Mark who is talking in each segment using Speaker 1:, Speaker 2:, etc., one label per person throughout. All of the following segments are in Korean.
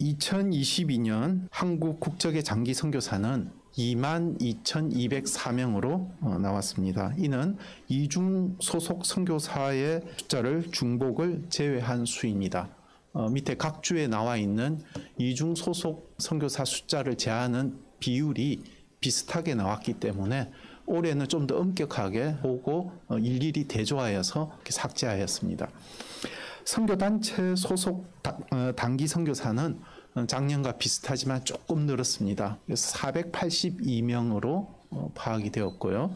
Speaker 1: 2022년 한국 국적의 장기 선교사는 22,204명으로 나왔습니다. 이는 이중 소속 선교사의 숫자를 중복을 제외한 수입니다. 밑에 각 주에 나와 있는 이중 소속 선교사 숫자를 제하는 비율이 비슷하게 나왔기 때문에 올해는 좀 더 엄격하게 보고 일일이 대조하여서 삭제하였습니다. 선교단체 소속 단기 선교사는 작년과 비슷하지만 조금 늘었습니다. 그래서 482명으로 파악이 되었고요.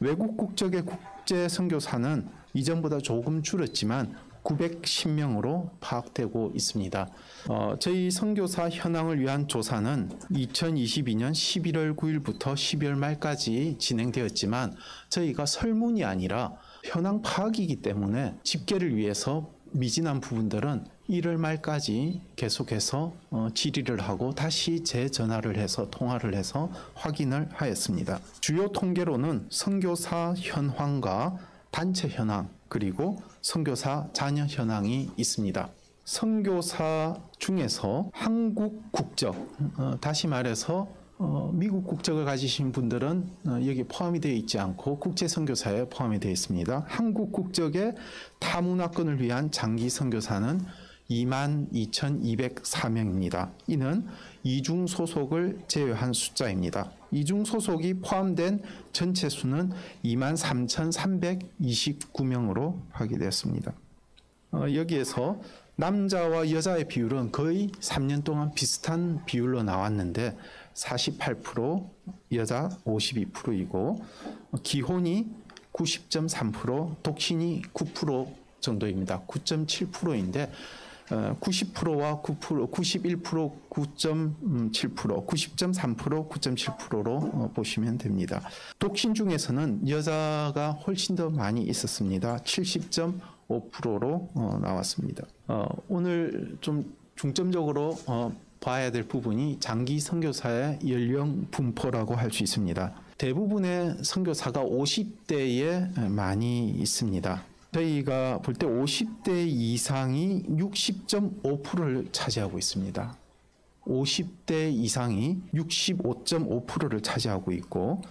Speaker 1: 외국 국적의 국제 선교사는 이전보다 조금 줄었지만 910명으로 파악되고 있습니다. 저희 선교사 현황을 위한 조사는 2022년 11월 9일부터 12월 말까지 진행되었지만 저희가 설문이 아니라 현황 파악이기 때문에 집계를 위해서 미진한 부분들은 1월 말까지 계속해서 질의를 하고 다시 재전화를 해서 통화를 해서 확인을 하였습니다. 주요 통계로는 선교사 현황과 단체 현황 그리고 선교사 자녀 현황이 있습니다. 선교사 중에서 한국 국적, 다시 말해서 미국 국적을 가지신 분들은 여기 포함이 되어 있지 않고 국제 선교사에 포함이 되어 있습니다. 한국 국적의 타문화권을 위한 장기 선교사는 22,204명입니다. 이는 이중 소속을 제외한 숫자입니다. 이중 소속이 포함된 전체 수는 23,329명으로 확인되었습니다. 여기에서 남자와 여자의 비율은 거의 3년 동안 비슷한 비율로 나왔는데 48%, 여자 52%이고 기혼이 90.3%, 독신이 9% 정도입니다. 9.7%인데 90%와 9%, 91%, 9.7%, 90.3%, 9.7%로 보시면 됩니다. 독신 중에서는 여자가 훨씬 더 많이 있었습니다. 70.5%로 나왔습니다. 오늘 좀 중점적으로 봐야 될 부분이 장기 선교사의 연령 분포라고 할 수 있습니다. 대부분의 선교사가 50대에 많이 있습니다. 저희가 볼 때 50대 이상이 60.5%를 차지하고 있습니다. 50대 이상이 65.5%를 차지하고 있고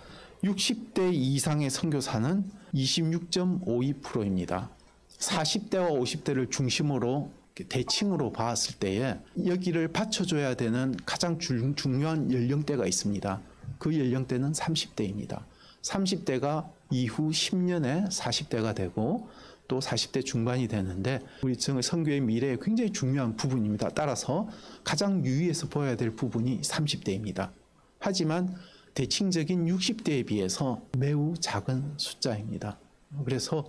Speaker 1: 60대 이상의 선교사는 26.52%입니다. 40대와 50대를 중심으로 대칭으로 봤을 때에 여기를 받쳐줘야 되는 가장 중요한 연령대가 있습니다. 그 연령대는 30대입니다. 30대가 이후 10년에 40대가 되고 또 40대 중반이 되는데 우리 선교의 미래에 굉장히 중요한 부분입니다. 따라서 가장 유의해서 보아야 될 부분이 30대입니다. 하지만 대칭적인 60대에 비해서 매우 작은 숫자입니다. 그래서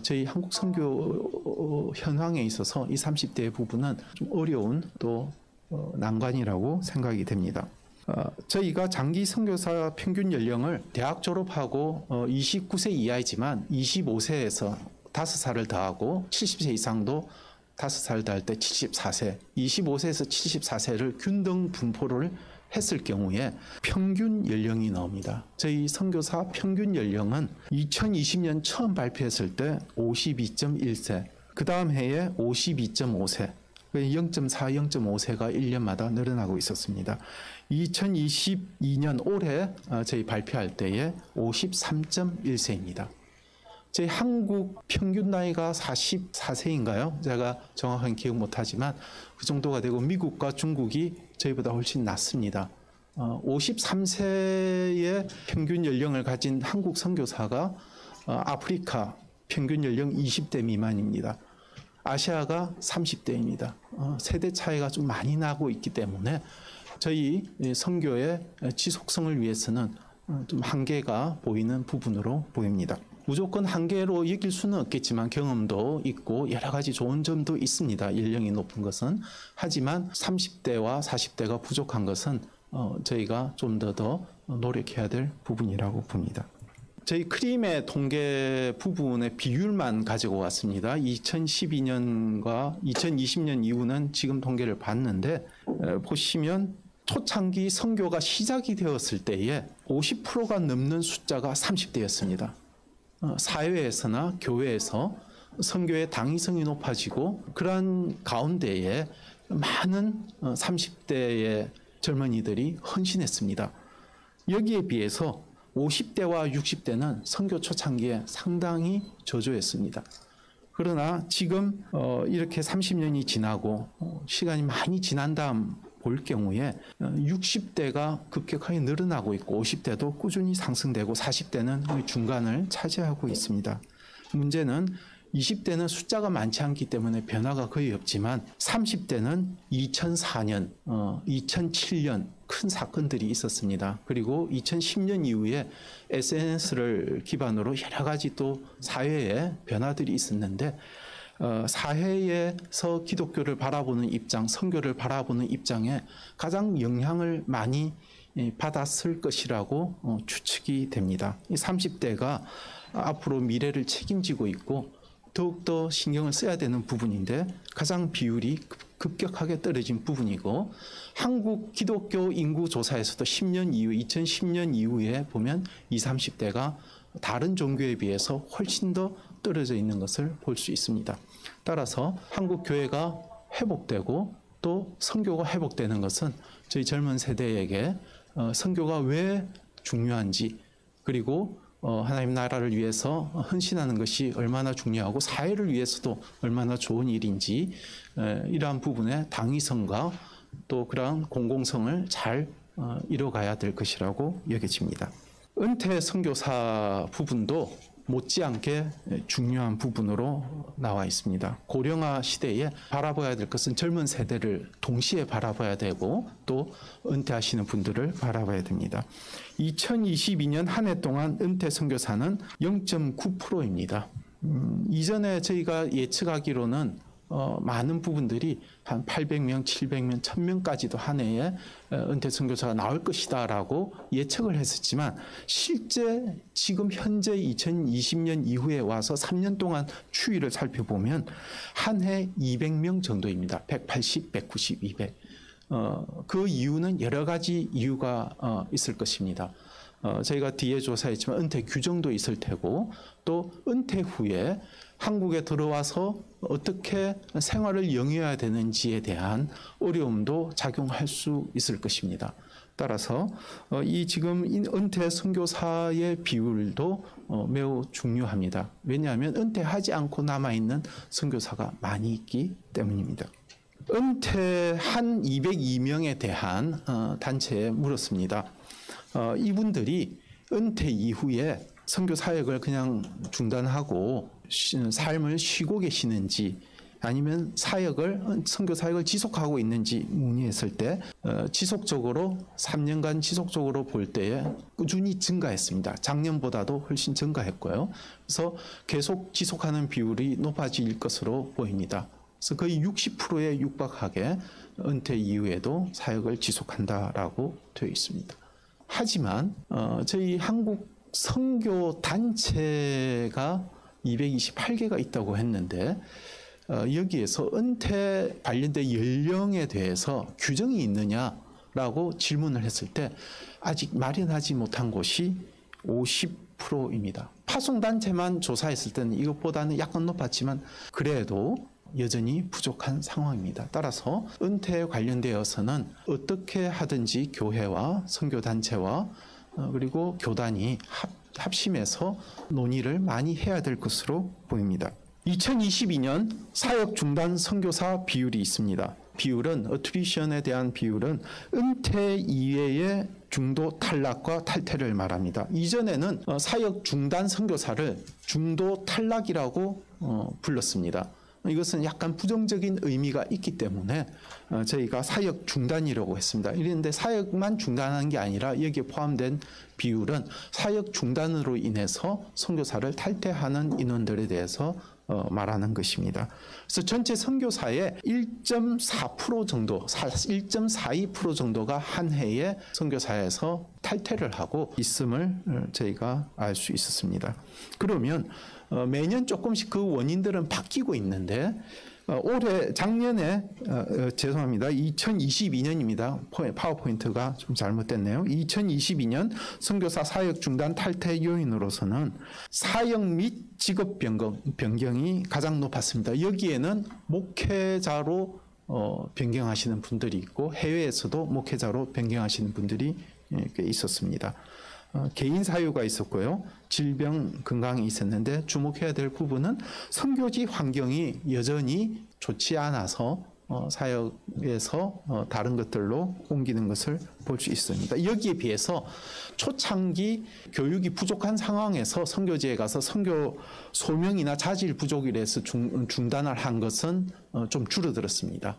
Speaker 1: 저희 한국 선교 현황에 있어서 이 30대 부분은 좀 어려운 또 난관이라고 생각이 됩니다. 저희가 장기 선교사 평균 연령을 대학 졸업하고 29세 이하이지만 25세에서 5살을 더하고 70세 이상도 5살 더할 때 74세, 25세에서 74세를 균등 분포를 했을 경우에 평균 연령이 나옵니다. 저희 선교사 평균 연령은 2020년 처음 발표했을 때 52.1세, 그 다음 해에 52.5세, 0.4, 0.5세가 1년마다 늘어나고 있었습니다. 2022년 올해 저희 발표할 때에 53.1세입니다. 저희 한국 평균 나이가 44세인가요? 제가 정확하게 기억 못하지만 그 정도가 되고 미국과 중국이 저희보다 훨씬 낮습니다. 53세의 평균 연령을 가진 한국 선교사가 아프리카 평균 연령 20대 미만입니다. 아시아가 30대입니다. 세대 차이가 좀 많이 나고 있기 때문에 저희 선교의 지속성을 위해서는 좀 한계가 보이는 부분으로 보입니다. 무조건 한계로 여길 수는 없겠지만 경험도 있고 여러 가지 좋은 점도 있습니다. 연령이 높은 것은. 하지만 30대와 40대가 부족한 것은 저희가 좀 더 노력해야 될 부분이라고 봅니다. 저희 크림의 통계 부분의 비율만 가지고 왔습니다. 2012년과 2020년 이후는 지금 통계를 봤는데 보시면 초창기 선교가 시작이 되었을 때에 50%가 넘는 숫자가 30대였습니다. 사회에서나 교회에서 선교의 당위성이 높아지고 그러한 가운데에 많은 30대의 젊은이들이 헌신했습니다. 여기에 비해서 50대와 60대는 선교 초창기에 상당히 저조했습니다. 그러나 지금 이렇게 30년이 지나고 시간이 많이 지난 다음 볼 경우에 60대가 급격하게 늘어나고 있고 50대도 꾸준히 상승되고 40대는 중간을 차지하고 있습니다. 문제는 20대는 숫자가 많지 않기 때문에 변화가 거의 없지만 30대는 2004년, 2007년 큰 사건들이 있었습니다. 그리고 2010년 이후에 SNS를 기반으로 여러 가지 또 사회에 변화들이 있었는데 사회에서 기독교를 바라보는 입장, 선교를 바라보는 입장에 가장 영향을 많이 받았을 것이라고 추측이 됩니다. 이 30대가 앞으로 미래를 책임지고 있고 더욱더 신경을 써야 되는 부분인데 가장 비율이 급격하게 떨어진 부분이고 한국 기독교 인구 조사에서도 10년 이후, 2010년 이후에 보면 20, 30대가 다른 종교에 비해서 훨씬 더 떨어져 있는 것을 볼 수 있습니다. 따라서 한국 교회가 회복되고 또 선교가 회복되는 것은 저희 젊은 세대에게 선교가 왜 중요한지 그리고 하나님 나라를 위해서 헌신하는 것이 얼마나 중요하고 사회를 위해서도 얼마나 좋은 일인지 이러한 부분에 당위성과 또 그러한 공공성을 잘 이뤄가야 될 것이라고 여겨집니다. 은퇴 선교사 부분도 못지않게 중요한 부분으로 나와 있습니다. 고령화 시대에 바라봐야 될 것은 젊은 세대를 동시에 바라봐야 되고 또 은퇴하시는 분들을 바라봐야 됩니다. 2022년 한 해 동안 은퇴 선교사는 0.9%입니다. 이전에 저희가 예측하기로는 많은 부분들이 한 800명, 700명, 1000명까지도 한 해에 은퇴 선교사가 나올 것이다라고 예측을 했었지만 실제 지금 현재 2020년 이후에 와서 3년 동안 추이를 살펴보면 한 해 200명 정도입니다. 180, 190, 200. 그 이유는 여러 가지 이유가 있을 것입니다. 저희가 뒤에 조사했지만 은퇴 규정도 있을 테고 또 은퇴 후에 한국에 들어와서 어떻게 생활을 영위해야 되는지에 대한 어려움도 작용할 수 있을 것입니다. 따라서 이 지금 은퇴 선교사의 비율도 매우 중요합니다. 왜냐하면 은퇴하지 않고 남아있는 선교사가 많이 있기 때문입니다. 은퇴한 202명에 대한 단체에 물었습니다. 이분들이 은퇴 이후에 선교 사역을 그냥 중단하고 삶을 쉬고 계시는지 아니면 선교 사역을 지속하고 있는지 문의했을 때 지속적으로 3년간 지속적으로 볼 때에 꾸준히 증가했습니다. 작년보다도 훨씬 증가했고요. 그래서 계속 지속하는 비율이 높아질 것으로 보입니다. 그래서 거의 60%에 육박하게 은퇴 이후에도 사역을 지속한다라고 되어 있습니다. 하지만 저희 한국 선교 단체가 228개가 있다고 했는데 여기에서 은퇴 관련된 연령에 대해서 규정이 있느냐라고 질문을 했을 때 아직 마련하지 못한 곳이 50%입니다. 파송단체만 조사했을 때는 이것보다는 약간 높았지만 그래도 여전히 부족한 상황입니다. 따라서 은퇴에 관련되어서는 어떻게 하든지 교회와 선교단체와 그리고 교단이 합심해서 논의를 많이 해야 될 것으로 보입니다. 2022년 사역 중단 선교사 비율이 있습니다. 비율은 어트리션에 대한 비율은 은퇴 이외의 중도 탈락과 탈퇴를 말합니다. 이전에는 사역 중단 선교사를 중도 탈락이라고 불렀습니다. 이것은 약간 부정적인 의미가 있기 때문에 저희가 사역 중단이라고 했습니다. 이런데 사역만 중단하는 게 아니라 여기에 포함된 비율은 사역 중단으로 인해서 선교사를 탈퇴하는 인원들에 대해서 말하는 것입니다. 그래서 전체 선교사의 1.4% 정도, 1.42% 정도가 한 해에 선교사에서 탈퇴를 하고 있음을 저희가 알 수 있었습니다. 그러면 매년 조금씩 그 원인들은 바뀌고 있는데 작년에 죄송합니다. 2022년입니다. 파워포인트가 좀 잘못됐네요. 2022년 선교사 사역 중단 탈퇴 요인으로서는 사역 및 직업 변경이 가장 높았습니다. 여기에는 목회자로 변경하시는 분들이 있고 해외에서도 목회자로 변경하시는 분들이 꽤 있었습니다. 개인 사유가 있었고요. 질병, 건강이 있었는데 주목해야 될 부분은 선교지 환경이 여전히 좋지 않아서 사역에서 다른 것들로 옮기는 것을 볼 수 있습니다. 여기에 비해서 초창기 교육이 부족한 상황에서 선교지에 가서 선교 소명이나 자질 부족이라서 중단을 한 것은 좀 줄어들었습니다.